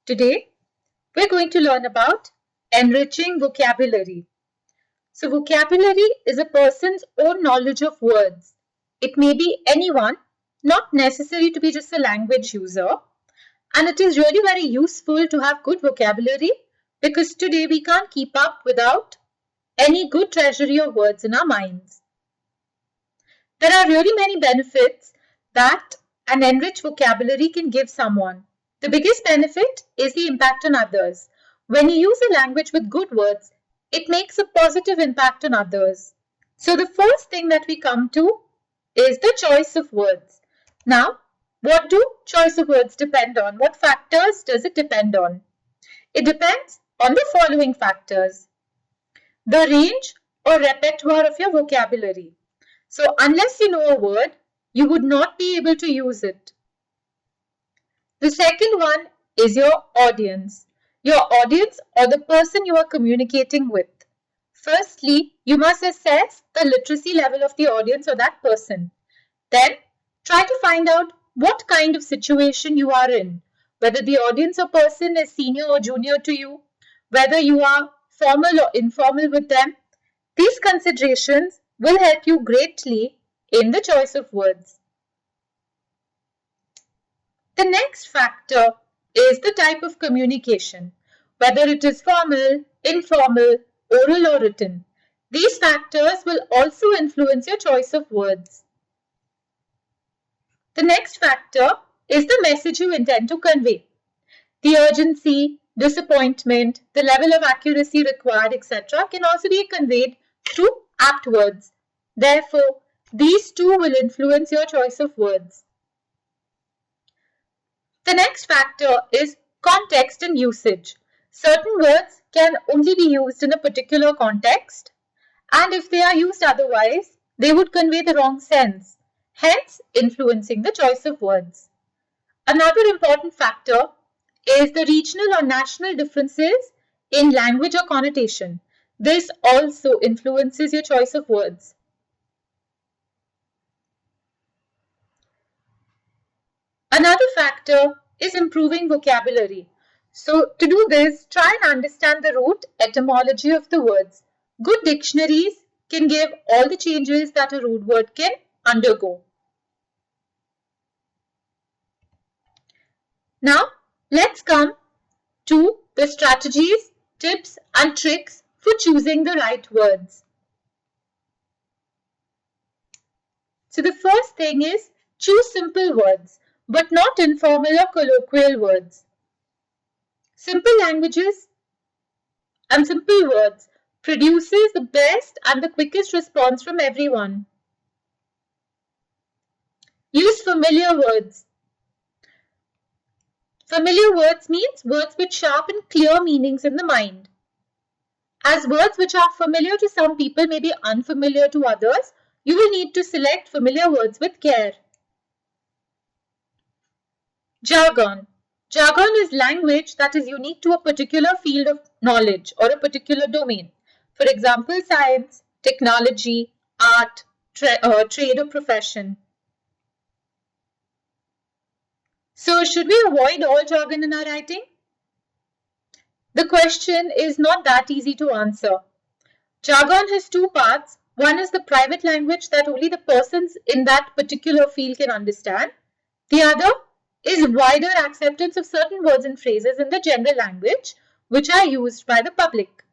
Today, we're going to learn about enriching vocabulary. So, vocabulary is a person's own knowledge of words. It may be anyone, not necessary to be just a language user. And it is really very useful to have good vocabulary because today we can't keep up without any good treasury of words in our minds. There are really many benefits that an enriched vocabulary can give someone. The biggest benefit is the impact on others. When you use a language with good words, it makes a positive impact on others. So the first thing that we come to is the choice of words. Now, what do choice of words depend on? What factors does it depend on? It depends on the following factors. The range or repertoire of your vocabulary. So unless you know a word, you would not be able to use it. The second one is your audience. Your audience or the person you are communicating with. Firstly, you must assess the literacy level of the audience or that person. Then, try to find out what kind of situation you are in. Whether the audience or person is senior or junior to you. Whether you are formal or informal with them. These considerations will help you greatly in the choice of words. The next factor is the type of communication, whether it is formal, informal, oral or written. These factors will also influence your choice of words. The next factor is the message you intend to convey. The urgency, disappointment, the level of accuracy required, etc. can also be conveyed through apt words. Therefore, these two will influence your choice of words. The next factor is context and usage. Certain words can only be used in a particular context, and if they are used otherwise, they would convey the wrong sense, hence influencing the choice of words. Another important factor is the regional or national differences in language or connotation. This also influences your choice of words. Another factor is improving vocabulary. So to do this, try and understand the root etymology of the words. Good dictionaries can give all the changes that a root word can undergo. Now, let's come to the strategies, tips and tricks for choosing the right words. So the first thing is choose simple words, but not informal or colloquial words. Simple languages and simple words produces the best and the quickest response from everyone. Use familiar words. Familiar words means words with sharp and clear meanings in the mind. As words which are familiar to some people may be unfamiliar to others, you will need to select familiar words with care. Jargon. Jargon is language that is unique to a particular field of knowledge or a particular domain. For example, science, technology, art, trade or profession. So, should we avoid all jargon in our writing? The question is not that easy to answer. Jargon has two parts. One is the private language that only the persons in that particular field can understand. The other is wider acceptance of certain words and phrases in the general language which are used by the public.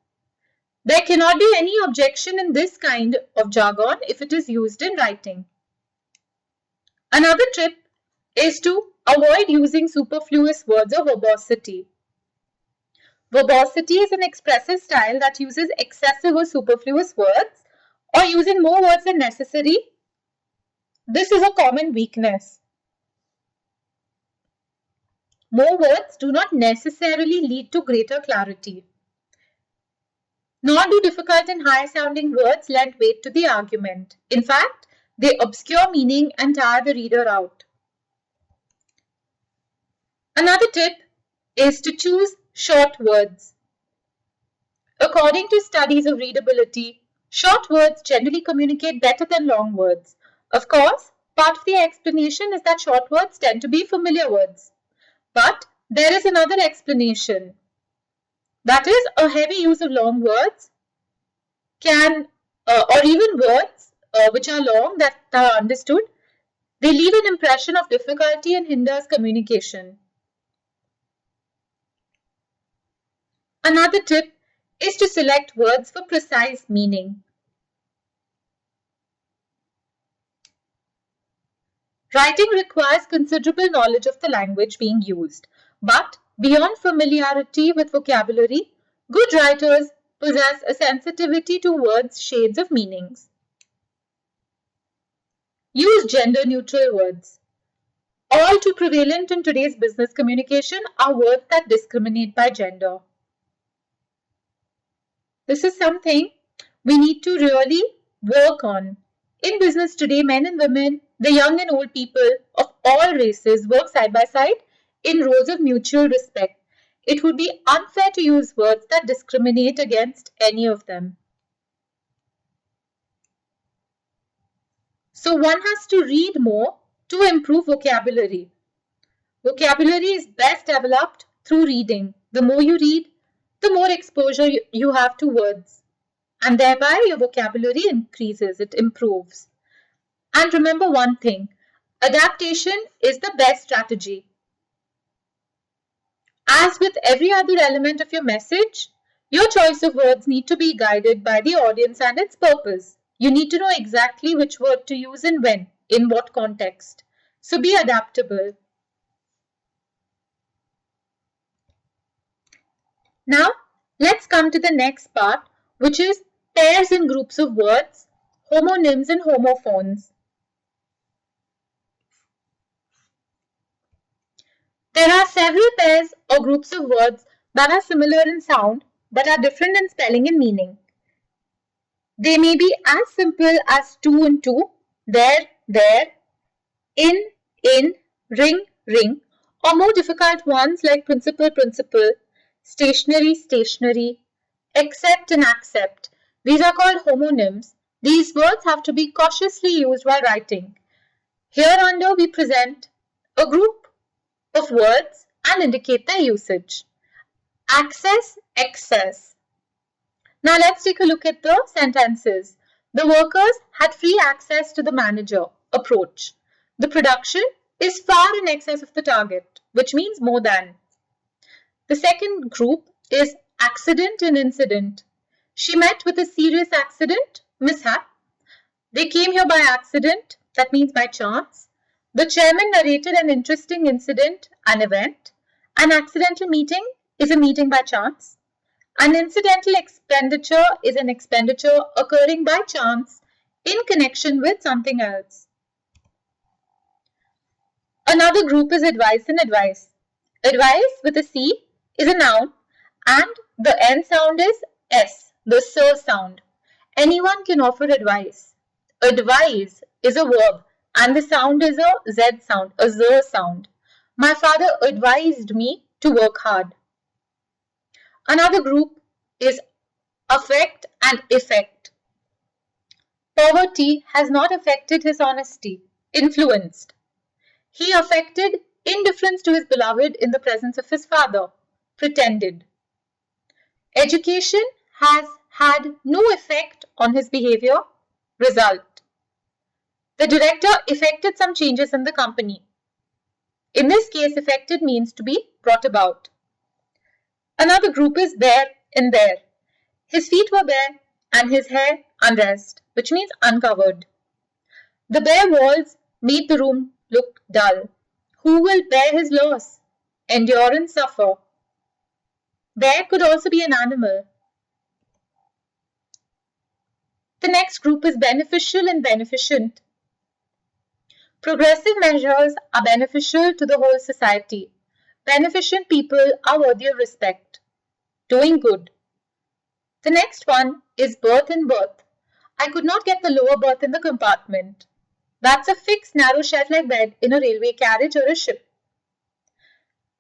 There cannot be any objection in this kind of jargon if it is used in writing. Another tip is to avoid using superfluous words or verbosity. Verbosity is an expressive style that uses excessive or superfluous words or using more words than necessary. This is a common weakness. More words do not necessarily lead to greater clarity. Nor do difficult and high-sounding words lend weight to the argument. In fact, they obscure meaning and tire the reader out. Another tip is to choose short words. According to studies of readability, short words generally communicate better than long words. Of course, part of the explanation is that short words tend to be familiar words. But There is another explanation. That is, a heavy use of long words can, or even words which are long that are understood, they leave an impression of difficulty and hinders communication. Another tip is to select words for precise meaning. Writing requires considerable knowledge of the language being used, but beyond familiarity with vocabulary, good writers possess a sensitivity to words' shades of meanings. Use gender-neutral words. All too prevalent in today's business communication are words that discriminate by gender. This is something we need to really work on. In business today, men and women, the young and old people of all races work side by side in roles of mutual respect. It would be unfair to use words that discriminate against any of them. So one has to read more to improve vocabulary. Vocabulary is best developed through reading. The more you read, the more exposure you have to words, and thereby your vocabulary increases, it improves. And remember one thing, adaptation is the best strategy. As with every other element of your message, your choice of words need to be guided by the audience and its purpose. You need to know exactly which word to use and when, in what context. So be adaptable. Now, let's come to the next part, which is pairs and groups of words, homonyms and homophones. There are several pairs or groups of words that are similar in sound but are different in spelling and meaning. They may be as simple as two and two, there, in, ring, or more difficult ones like principle, stationary, accept and accept. These are called homonyms. These words have to be cautiously used while writing. Hereunder we present a group of words and indicate their usage. Access, excess. Now let's take a look at the sentences. The workers had free access to the manager. Approach. The production is far in excess of the target, which means more than. The second group is accident and incident. She met with a serious accident, mishap. They came here by accident, that means by chance. The chairman narrated an interesting incident, an event. An accidental meeting is a meeting by chance. An incidental expenditure is an expenditure occurring by chance in connection with something else. Another group is advice and advice. Advice with a C is a noun and the N sound is S, the SIR sound. Anyone can offer advice. Advise is a verb and the sound is a Z sound, a ZR sound. My father advised me to work hard. Another group is affect and effect. Poverty has not affected his honesty, influenced. He affected indifference to his beloved in the presence of his father, pretended. Education has had no effect on his behavior, result. The director effected some changes in the company. In this case, effected means to be brought about. Another group is bare and bare. His feet were bare and his hair undressed, which means uncovered. The bare walls made the room look dull. Who will bear his loss? Endure and suffer. Bear could also be an animal. The next group is beneficial and beneficent. Progressive measures are beneficial to the whole society. Beneficent people are worthy of respect. Doing good. The next one is berth and berth. I could not get the lower berth in the compartment. That's a fixed narrow shelf-like bed in a railway carriage or a ship.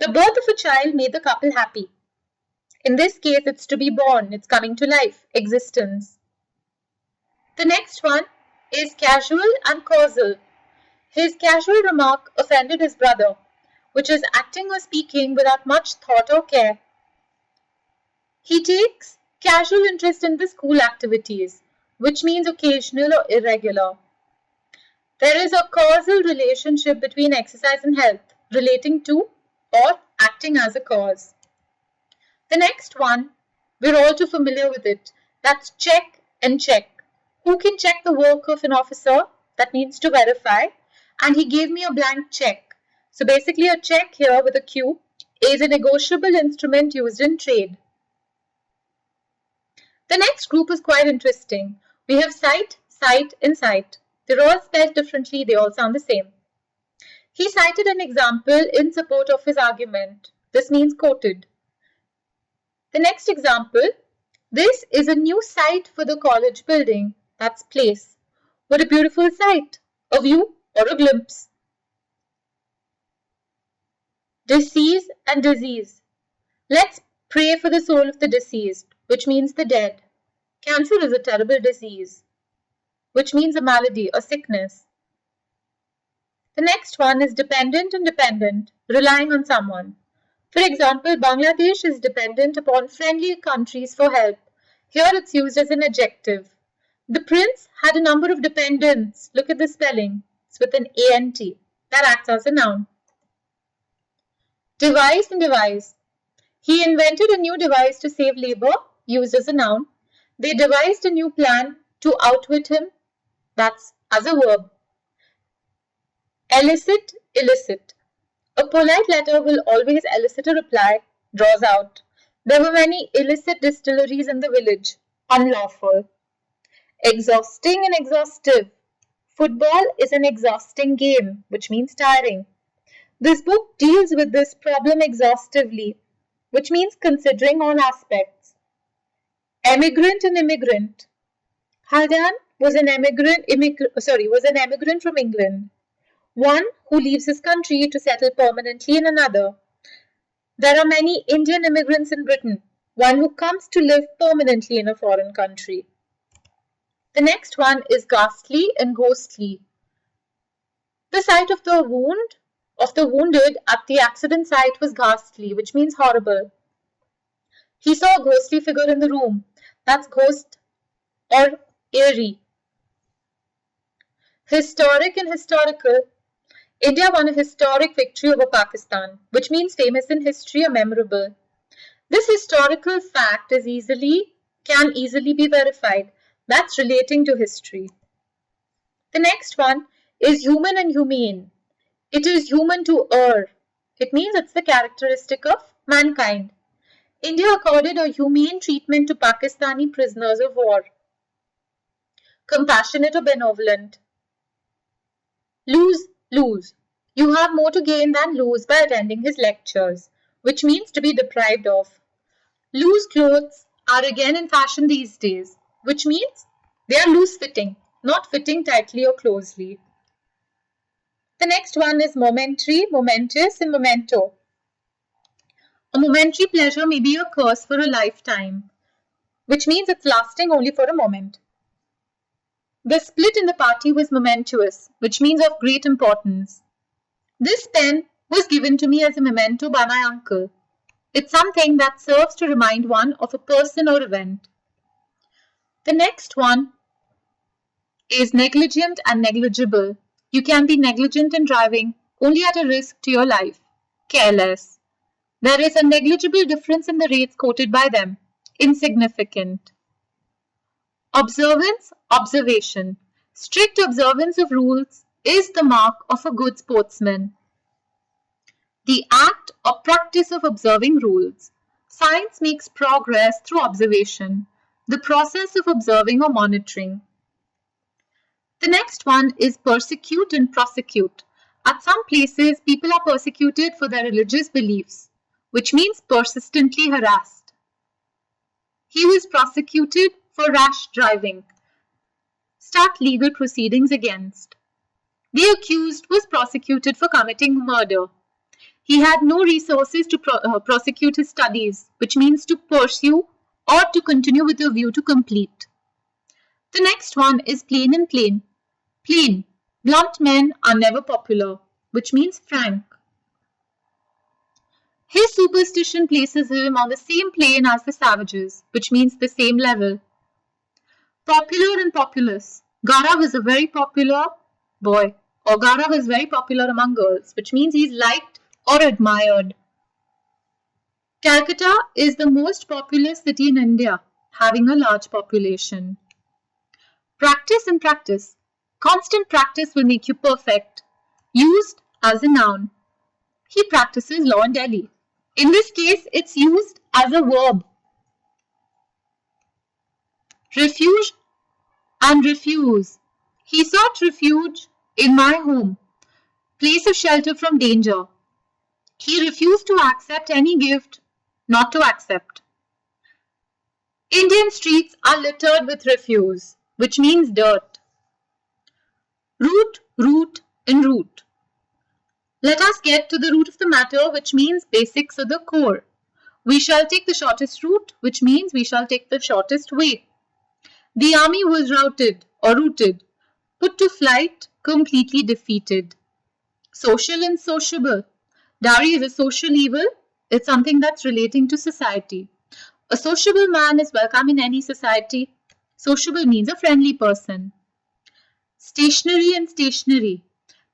The birth of a child made the couple happy. In this case, it's to be born, it's coming to life, existence. The next one is casual and causal. His casual remark offended his brother. which is acting or speaking without much thought or care. He takes casual interest in the school activities, which means occasional or irregular. There is a causal relationship between exercise and health, relating to or acting as a cause. The next one, we're all too familiar with it. That's check and check. Who can check the work of an officer? That means to verify. And he gave me a blank check. So basically a check here with a Q is a negotiable instrument used in trade. The next group is quite interesting. We have cite, cite, and cite. They're all spelled differently. They all sound the same. He cited an example in support of his argument. This means quoted. The next example, this is a new site for the college building. That's place. What a beautiful sight. A view or a glimpse. Disease and disease. Let's pray for the soul of the deceased, which means the dead. Cancer is a terrible disease, which means a malady, a sickness. The next one is dependent and dependent, relying on someone. For example, Bangladesh is dependent upon friendly countries for help. Here it's used as an adjective. The prince had a number of dependents. Look at the spelling. It's with an ANT. That acts as a noun. Device and devise. He invented a new device to save labor, used as a noun. They devised a new plan to outwit him. That's as a verb. Elicit, illicit. A polite letter will always elicit a reply, draws out. There were many illicit distilleries in the village. Unlawful. Exhausting and exhaustive. Football is an exhausting game, which means tiring. This book deals with this problem exhaustively, which means considering all aspects. Emigrant and immigrant. Haldan was an immigrant from England. One who leaves his country to settle permanently in another. There are many Indian immigrants in Britain. One who comes to live permanently in a foreign country. The next one is ghastly and ghostly. The sight of the wounded at the accident site was ghastly, which means horrible. He saw a ghostly figure in the room. That's ghost or eerie. Historic and historical. India won a historic victory over Pakistan, which means famous in history or memorable. This historical fact can easily be verified. That's relating to history. The next one is human and humane. It is human to err. It means it's the characteristic of mankind. India accorded a humane treatment to Pakistani prisoners of war. Compassionate or benevolent. Lose, lose. You have more to gain than lose by attending his lectures, which means to be deprived of. Loose clothes are again in fashion these days, which means they are loose-fitting, not fitting tightly or closely. The next one is momentary, momentous, and memento. A momentary pleasure may be a curse for a lifetime, which means it's lasting only for a moment. The split in the party was momentous, which means of great importance. This pen was given to me as a memento by my uncle. It's something that serves to remind one of a person or event. The next one is negligent and negligible. You can be negligent in driving, only at a risk to your life. Careless. There is a negligible difference in the rates quoted by them. Insignificant. Observance, observation. Strict observance of rules is the mark of a good sportsman. The act or practice of observing rules. Science makes progress through observation. The process of observing or monitoring. The next one is persecute and prosecute. At some places, people are persecuted for their religious beliefs, which means persistently harassed. He was prosecuted for rash driving. Start legal proceedings against. The accused was prosecuted for committing murder. He had no resources to prosecute his studies, which means to pursue or to continue with a view to complete. The next one is plain and plain. Plain. Blunt men are never popular, which means frank. His superstition places him on the same plane as the savages, which means the same level. Popular and populous. Gaurav is a very popular boy, or Gaurav is very popular among girls, which means he's liked or admired. Calcutta is the most populous city in India, having a large population. Practice and practice. Constant practice will make you perfect. Used as a noun. He practices law in Delhi. In this case, it's used as a verb. Refuge and refuse. He sought refuge in my home, place of shelter from danger. He refused to accept any gift not to accept. Indian streets are littered with refuse, which means dirt. Root, root, and root. Let us get to the root of the matter, which means basics or the core. We shall take the shortest route, which means we shall take the shortest way. The army was routed or rooted, put to flight, completely defeated. Social and sociable. Dowry is a social evil. It's something that's relating to society. A sociable man is welcome in any society. Sociable means a friendly person. Stationary and stationary.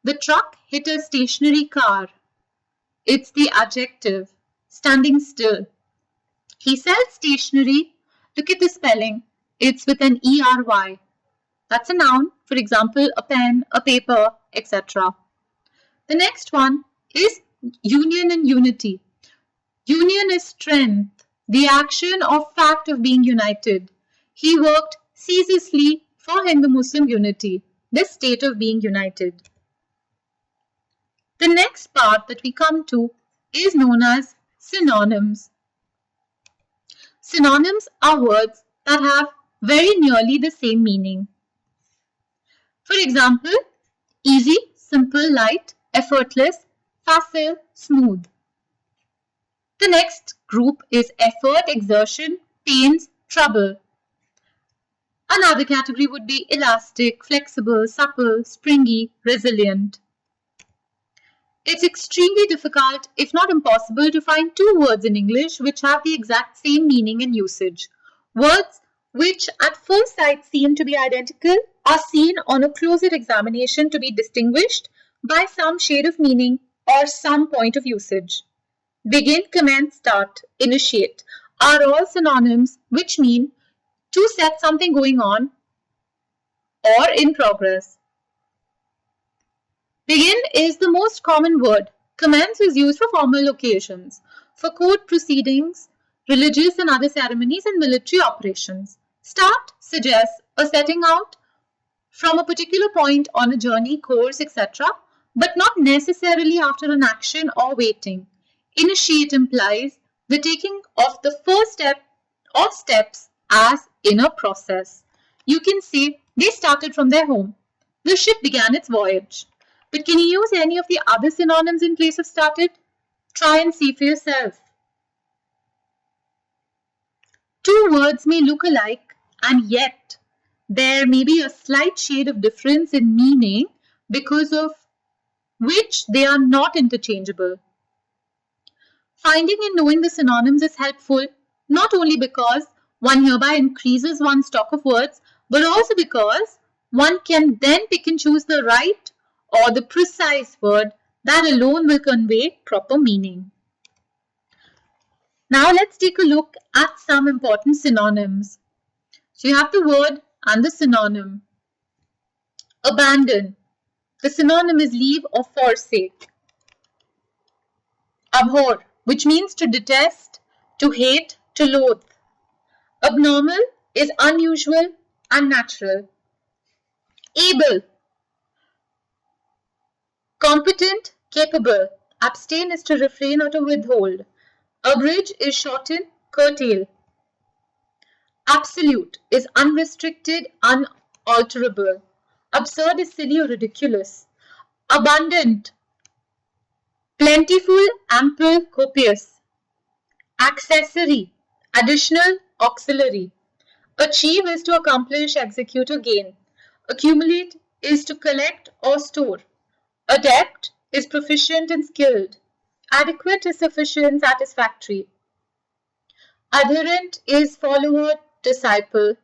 The truck hit a stationary car. It's the adjective, standing still. He sells stationery. Look at the spelling. It's with an ERY. That's a noun. For example, a pen, a paper, etc. The next one is union and unity. Union is strength, the action or fact of being united. He worked ceaselessly for Hindu-Muslim unity, this state of being united. The next part that we come to is known as synonyms. Synonyms are words that have very nearly the same meaning. For example, easy, simple, light, effortless, facile, smooth. The next group is effort, exertion, pains, trouble. Another category would be elastic, flexible, supple, springy, resilient. It's extremely difficult, if not impossible, to find two words in English which have the exact same meaning and usage. Words which at first sight seem to be identical are seen on a closer examination to be distinguished by some shade of meaning or some point of usage. Begin, commence, start, initiate are all synonyms which mean to set something going on or in progress. Begin is the most common word. Commence is used for formal occasions, for court proceedings, religious and other ceremonies, and military operations. Start suggests a setting out from a particular point on a journey, course, etc., but not necessarily after an action or waiting. Initiate implies the taking of the first step or steps as in a process. You can say they started from their home. The ship began its voyage. But can you use any of the other synonyms in place of started? Try and see for yourself. Two words may look alike, and yet there may be a slight shade of difference in meaning because of which they are not interchangeable. Finding and knowing the synonyms is helpful not only because one hereby increases one's stock of words, but also because one can then pick and choose the right or the precise word that alone will convey proper meaning. Now let's take a look at some important synonyms. So you have the word and the synonym. Abandon. The synonym is leave or forsake. Abhor, which means to detest, to hate, to loathe. Abnormal is unusual, unnatural. Able. Competent, capable. Abstain is to refrain or to withhold. Abridge is shorten, curtail. Absolute is unrestricted, unalterable. Absurd is silly or ridiculous. Abundant, plentiful, ample, copious. Accessory, additional, auxiliary. Achieve is to accomplish, execute, or gain. Accumulate is to collect or store. Adept is proficient and skilled. Adequate is sufficient, satisfactory. Adherent is follower, disciple.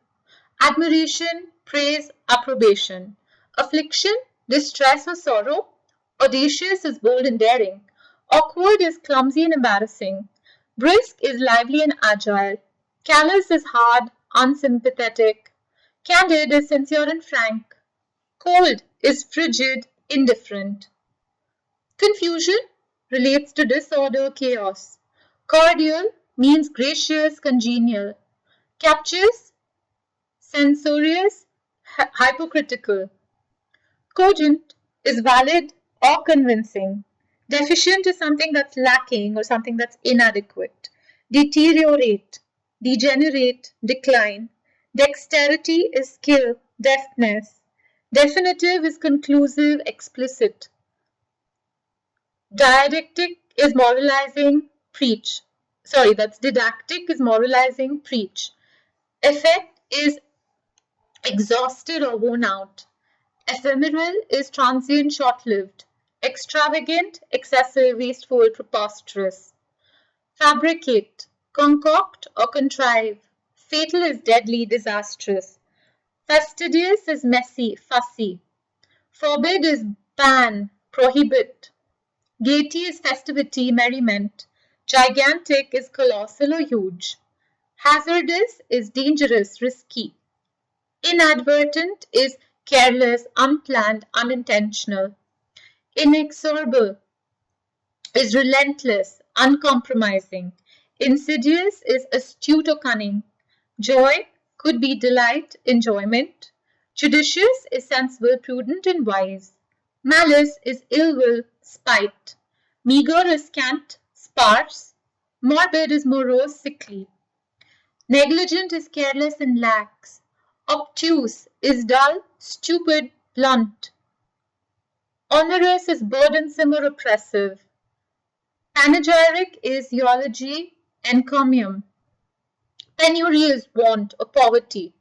Admiration, praise, approbation. Affliction, distress or sorrow. Audacious is bold and daring. Awkward is clumsy and embarrassing. Brisk is lively and agile. Callous is hard, unsympathetic. Candid is sincere and frank. Cold is frigid, indifferent. Confusion relates to disorder, chaos. Cordial means gracious, congenial. Captious, censorious, hypocritical. Cogent is valid or convincing. Deficient is something that's lacking or something that's inadequate. Deteriorate, degenerate, decline. Dexterity is skill, deftness. Definitive is conclusive, explicit. Didactic is moralizing, preach. That's didactic is moralizing, preach. Effect is exhausted or worn out. Ephemeral is transient, short-lived. Extravagant, excessive, wasteful, preposterous. Fabricate, concoct or contrive. Fatal is deadly, disastrous. Fastidious is messy, fussy. Forbid is ban, prohibit. Gaiety is festivity, merriment. Gigantic is colossal or huge. Hazardous is dangerous, risky. Inadvertent is careless, unplanned, unintentional. Inexorable is relentless, uncompromising. Insidious is astute or cunning. Joy could be delight, enjoyment. Judicious is sensible, prudent, and wise. Malice is ill will, spite. Meager is scant, sparse. Morbid is morose, sickly. Negligent is careless and lax. Obtuse is dull, stupid, blunt. Onerous is burdensome or oppressive. Panegyric is eulogy, encomium. Penury is want or poverty.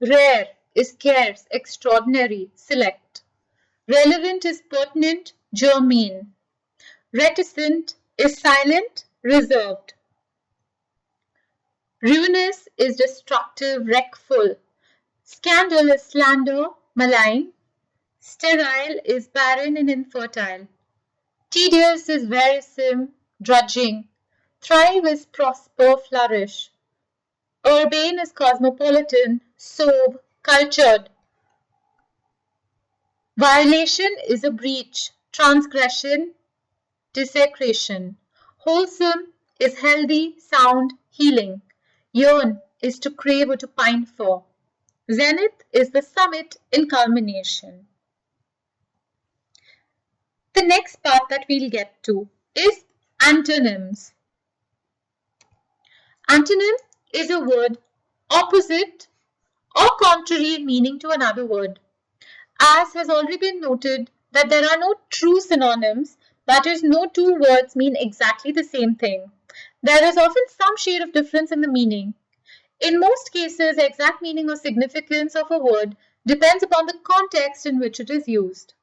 Rare is scarce, extraordinary, select. Relevant is pertinent, germane. Reticent is silent, reserved. Ruinous is destructive, wreckful. Scandal is slander, malign. Sterile is barren and infertile. Tedious is wearisome, drudging. Thrive is prosper, flourish. Urbane is cosmopolitan, sober, cultured. Violation is a breach, transgression, desecration. Wholesome is healthy, sound, healing. Yearn is to crave or to pine for. Zenith is the summit in culmination. The next part that we'll get to is antonyms. Antonym is a word opposite or contrary in meaning to another word. As has already been noted that there are no true synonyms, that is, no two words mean exactly the same thing. There is often some shade of difference in the meaning. In most cases, the exact meaning or significance of a word depends upon the context in which it is used.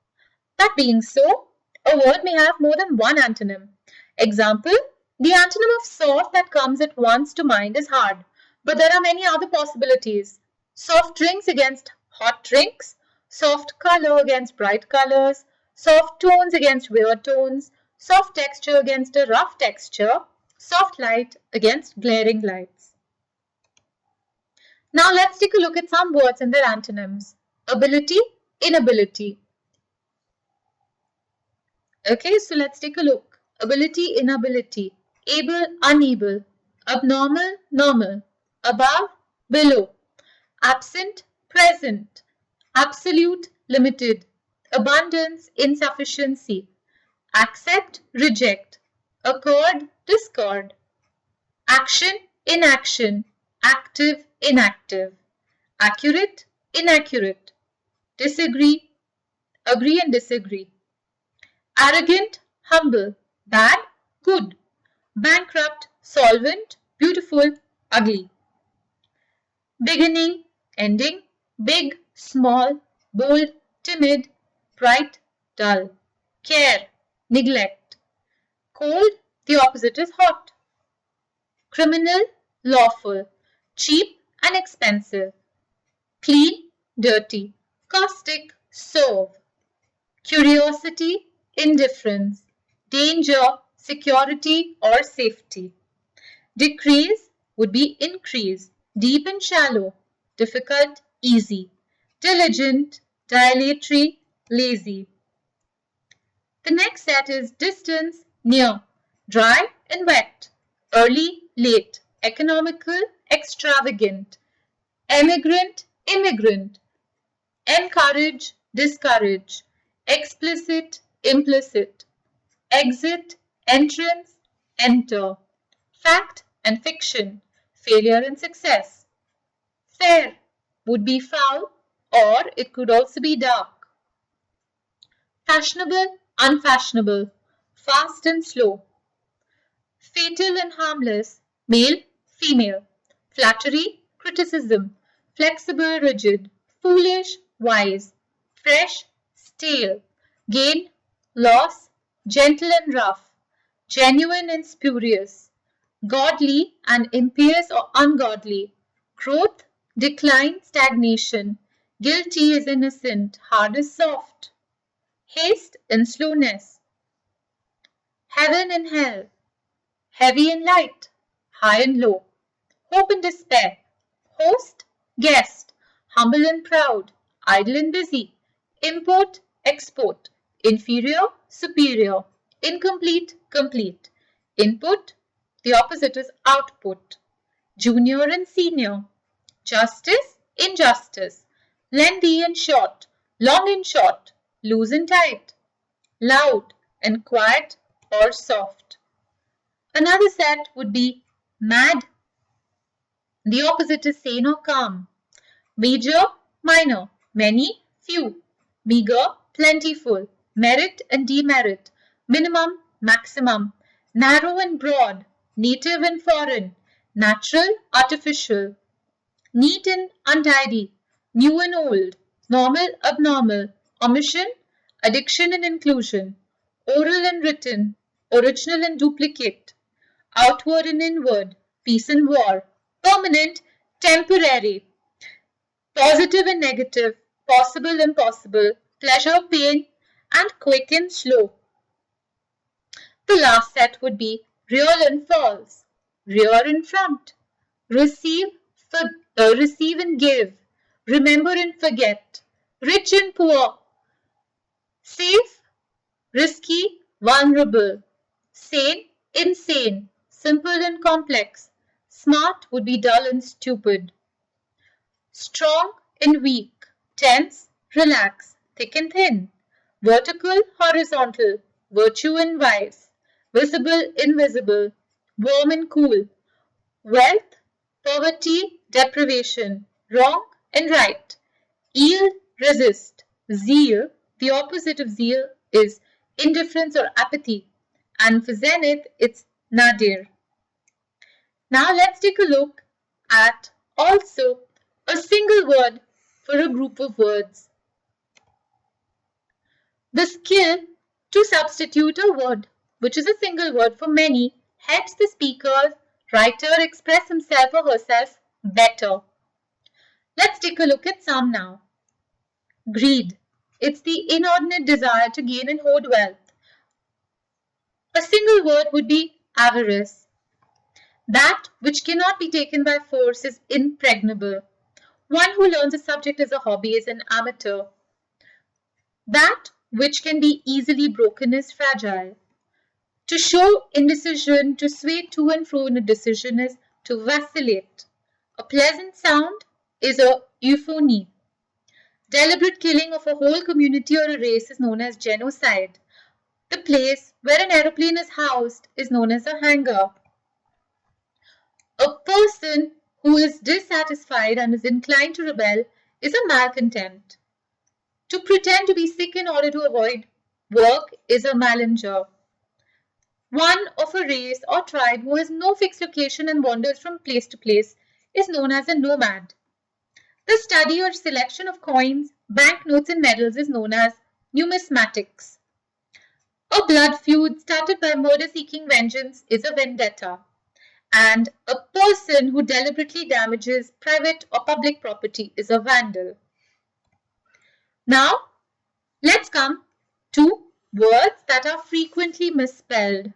That being so, a word may have more than one antonym. Example, the antonym of soft that comes at once to mind is hard, but there are many other possibilities. Soft drinks against hot drinks, soft color against bright colors, soft tones against weird tones, soft texture against a rough texture, soft light against glaring lights. Now let's take a look at some words and their antonyms. Ability, inability. Okay, so let's take a look. Ability, inability. Able, unable. Abnormal, normal. Above, below. Absent, present. Absolute, limited. Abundance, insufficiency. Accept, reject. Accord, discord. Action, inaction. Active, inactive. Accurate, inaccurate. Disagree, agree and disagree. Arrogant, humble. Bad, good. Bankrupt, solvent, beautiful, ugly. Beginning, ending. Big, small, bold, timid, bright, dull. Care, neglect. Cold, the opposite is hot. Criminal, lawful. Cheap and expensive. Clean, dirty. Caustic, sauve. Curiosity, indifference. Danger, security or safety. Decrease would be increase. Deep and shallow. Difficult, easy. Diligent, dilatory, lazy. The next set is distance, near. Dry and wet. Early, late. Economical, extravagant. Emigrant, immigrant. Encourage, discourage. Explicit, implicit. Exit, entrance, enter. Fact and fiction. Failure and success. Fair would be foul, or it could also be dark. Fashionable, unfashionable. Fast and slow. Fatal and harmless. Male, female. Flattery, criticism. Flexible, rigid. Foolish, wise. Fresh, stale. Gain, loss. Gentle and rough. Genuine and spurious. Godly and impious or ungodly. Growth, decline, stagnation. Guilty is innocent. Hard is soft. Haste and slowness. Heaven and hell. Heavy and light. High and low. Hope and despair. Host, guest. Humble and proud. Idle and busy. Import, export. Inferior, superior. Incomplete, complete. Input, the opposite is output. Junior and senior. Justice, injustice. Lengthy and short. Long and short. Loose and tight. Loud and quiet or soft. Another set would be mad. The opposite is sane or calm. Major, minor. Many, few. Meager, plentiful. Merit and demerit. Minimum, maximum. Narrow and broad. Native and foreign. Natural, artificial. Neat and untidy. New and old. Normal, abnormal. Omission, addiction and inclusion. Oral and written. Original and duplicate. Outward and inward. Peace and war. Permanent, temporary. Positive and negative. Possible, impossible. Pleasure, pain, and quick and slow. The last set would be real and false. Rear and front. Receive, receive and give. Remember and forget. Rich and poor. Safe, risky, vulnerable. Sane, insane. Simple and complex. Smart would be dull and stupid. Strong and weak. Tense, relax. Thick and thin. Vertical, horizontal. Virtue and vice. Visible, invisible. Warm and cool. Wealth, poverty, deprivation. Wrong and right. Yield, resist. Zeal, the opposite of zeal is indifference or apathy. And for zenith, it's nadir. Now let's take a look at also a single word for a group of words. The skill to substitute a word, which is a single word for many, helps the speaker, writer express himself or herself better. Let's take a look at some now. Greed. It's the inordinate desire to gain and hoard wealth. A single word would be avarice. That which cannot be taken by force is impregnable. One who learns a subject as a hobby is an amateur. That which can be easily broken is fragile. To show indecision, to sway to and fro in a decision is to vacillate. A pleasant sound is a euphony. Deliberate killing of a whole community or a race is known as genocide. The place where an aeroplane is housed is known as a hangar. A person who is dissatisfied and is inclined to rebel is a malcontent. To pretend to be sick in order to avoid work is a malenger. One of a race or tribe who has no fixed location and wanders from place to place is known as a nomad. The study or selection of coins, banknotes and medals is known as numismatics. A blood feud started by murder-seeking vengeance is a vendetta. And a person who deliberately damages private or public property is a vandal. Now, let's come to words that are frequently misspelled.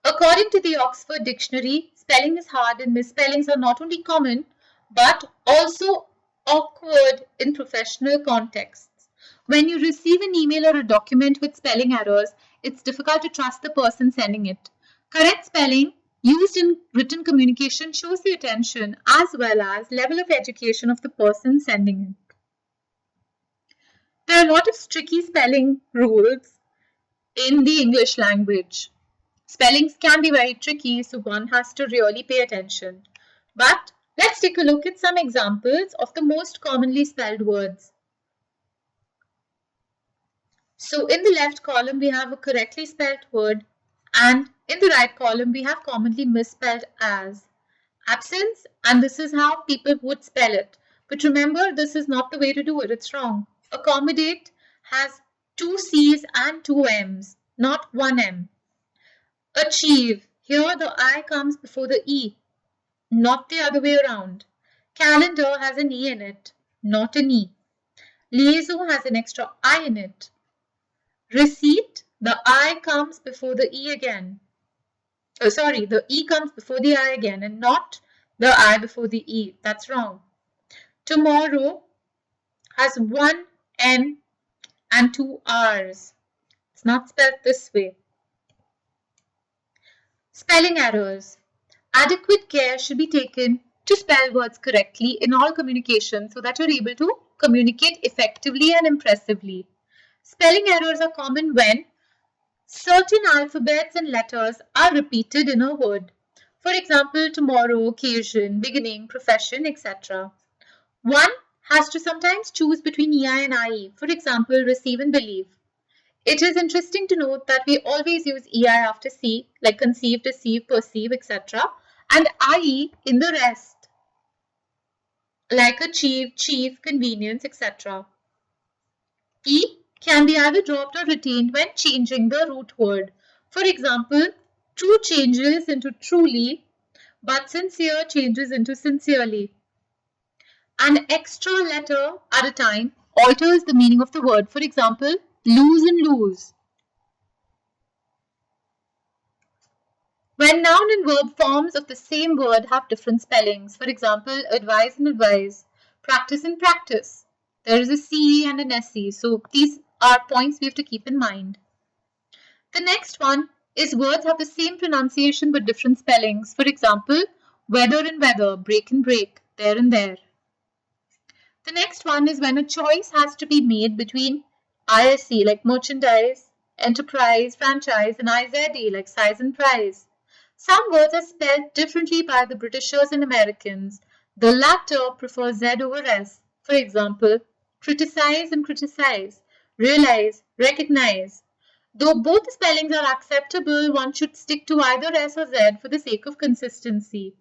According to the Oxford Dictionary, spelling is hard and misspellings are not only common but also awkward in professional contexts. When you receive an email or a document with spelling errors, it's difficult to trust the person sending it. Correct spelling used in written communication shows the attention as well as level of education of the person sending it. There are a lot of tricky spelling rules in the English language. Spellings can be very tricky, so one has to really pay attention. But let's take a look at some examples of the most commonly spelled words. So in the left column, we have a correctly spelled word, and in the right column, we have commonly misspelled as absence, and this is how people would spell it. But remember, this is not the way to do it. It's wrong. Accommodate has 2 C's and 2 M's, not 1 M. Achieve. Here the I comes before the E, not the other way around. Calendar has an E in it, not an E. Liaison has an extra I in it. Receipt, the I comes before the E again. The E comes before the I again and not the I before the E. That's wrong. Tomorrow has 1 M and 2 R's. It's not spelled this way. Spelling errors. Adequate care should be taken to spell words correctly in all communication so that you're able to communicate effectively and impressively. Spelling errors are common when certain alphabets and letters are repeated in a word. For example, tomorrow, occasion, beginning, profession, etc. One has to sometimes choose between EI and IE. For example, receive and believe. It is interesting to note that we always use EI after C, like conceive, deceive, perceive, etc. and IE in the rest, like achieve, chief, convenience, etc. E can be either dropped or retained when changing the root word. For example, true changes into truly, but sincere changes into sincerely. An extra letter at a time alters the meaning of the word. For example, lose and lose. When noun and verb forms of the same word have different spellings, for example, advise and advise, practice and practice, there is a CE and an SE. So these are points we have to keep in mind. The next one is words have the same pronunciation but different spellings. For example, weather and weather, break and break, there and there. The next one is when a choice has to be made between ISE like merchandise, enterprise, franchise, and IZE like size and price. Some words are spelled differently by the Britishers and Americans. The latter prefer Z over S. For example, criticize and criticize, realize, recognize. Though both the spellings are acceptable, one should stick to either S or Z for the sake of consistency.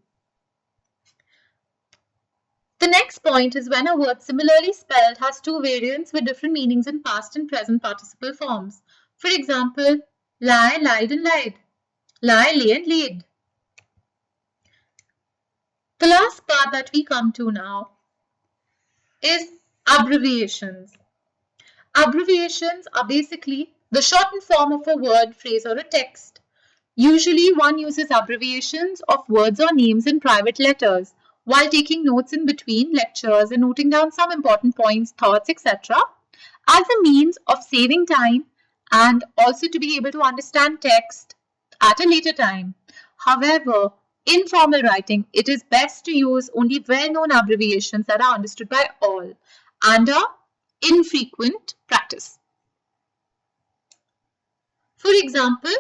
The next point is when a word similarly spelled has 2 variants with different meanings in past and present participle forms. For example, lie, lied and lied. Lie, lay and laid. The last part that we come to now is abbreviations. Abbreviations are basically the shortened form of a word, phrase or a text. Usually one uses abbreviations of words or names in private letters while taking notes in between lectures and noting down some important points, thoughts, etc. as a means of saving time and also to be able to understand text at a later time. However, in formal writing, it is best to use only well-known abbreviations that are understood by all and are infrequent practice. For example,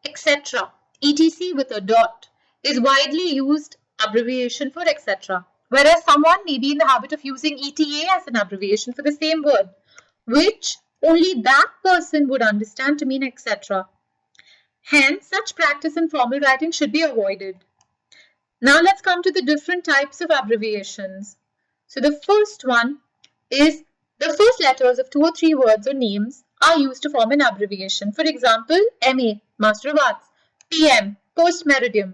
etc., etc. with a dot is widely used abbreviation for etc., whereas someone may be in the habit of using ETA as an abbreviation for the same word, which only that person would understand to mean etc. Hence, such practice in formal writing should be avoided. Now let's come to the different types of abbreviations. So the first one is the first letters of 2 or 3 words or names are used to form an abbreviation. For example, MA, Master of Arts, PM, Post Meridiem,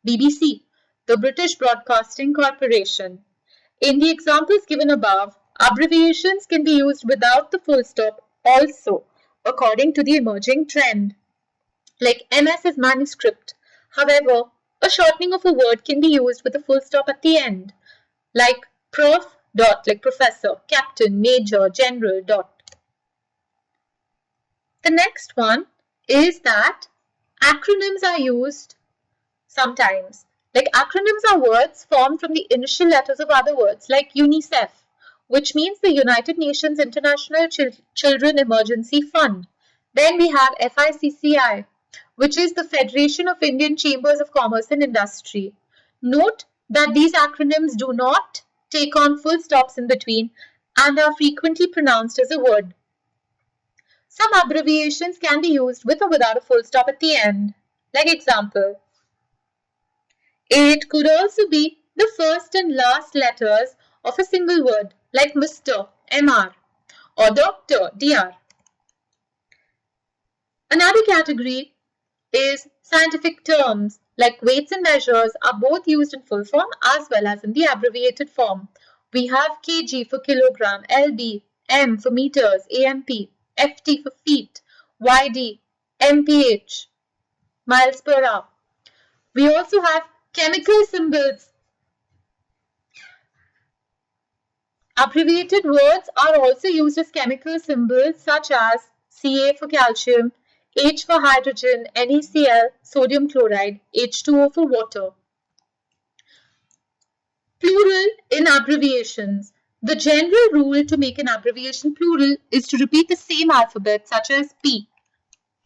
BBC, the British Broadcasting Corporation. In the examples given above, abbreviations can be used without the full stop also, according to the emerging trend. Like MS is manuscript. However, a shortening of a word can be used with a full stop at the end, like prof. Dot, like professor, captain, major, general. Dot. The next one is that acronyms are used sometimes. Like acronyms are words formed from the initial letters of other words, like UNICEF, which means the United Nations International Children Emergency Fund. Then we have FICCI, which is the Federation of Indian Chambers of Commerce and Industry. Note that these acronyms do not take on full stops in between and are frequently pronounced as a word. Some abbreviations can be used with or without a full stop at the end. Like example, it could also be the first and last letters of a single word, like Mr. MR, or Dr. DR. Another category is scientific terms, like weights and measures are both used in full form as well as in the abbreviated form. We have kg for kilogram, lb, m for meters, amp, ft for feet, yd, mph, miles per hour. We also have chemical symbols. Abbreviated words are also used as chemical symbols such as Ca for calcium, H for hydrogen, NaCl, sodium chloride, H2O for water. Plural in abbreviations. The general rule to make an abbreviation plural is to repeat the same alphabet such as P,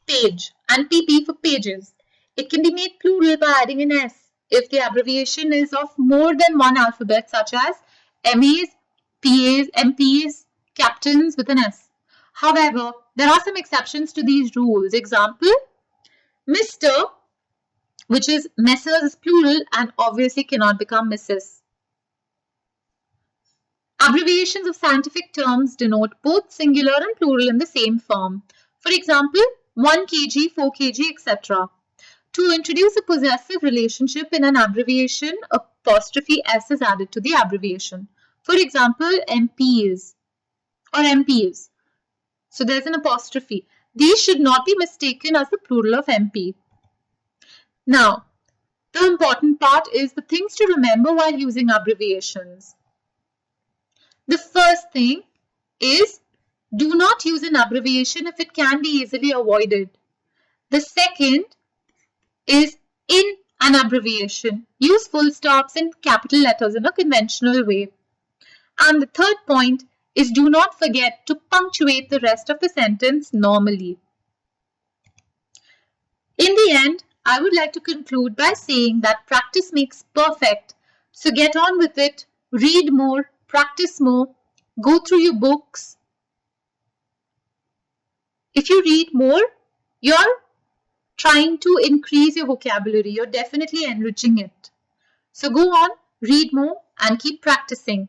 page, and PP for pages. It can be made plural by adding an S if the abbreviation is of more than one alphabet such as MAs, PAs, MPs, captains with an S. However, there are some exceptions to these rules. Example, Mr., which is Messrs is plural and obviously cannot become Mrs. Abbreviations of scientific terms denote both singular and plural in the same form. For example, 1 kg, 4 kg, etc. To introduce a possessive relationship in an abbreviation, apostrophe S is added to the abbreviation. For example, MPs or MPs. So there's an apostrophe. These should not be mistaken as the plural of MP. Now, the important part is the things to remember while using abbreviations. The first thing is do not use an abbreviation if it can be easily avoided. The second is in an abbreviation, use full stops and capital letters in a conventional way. And the third point is do not forget to punctuate the rest of the sentence normally. In the end, I would like to conclude by saying that practice makes perfect. So get on with it, read more, practice more, go through your books. If you read more, you're trying to increase your vocabulary. You're definitely enriching it. So go on, read more and keep practicing.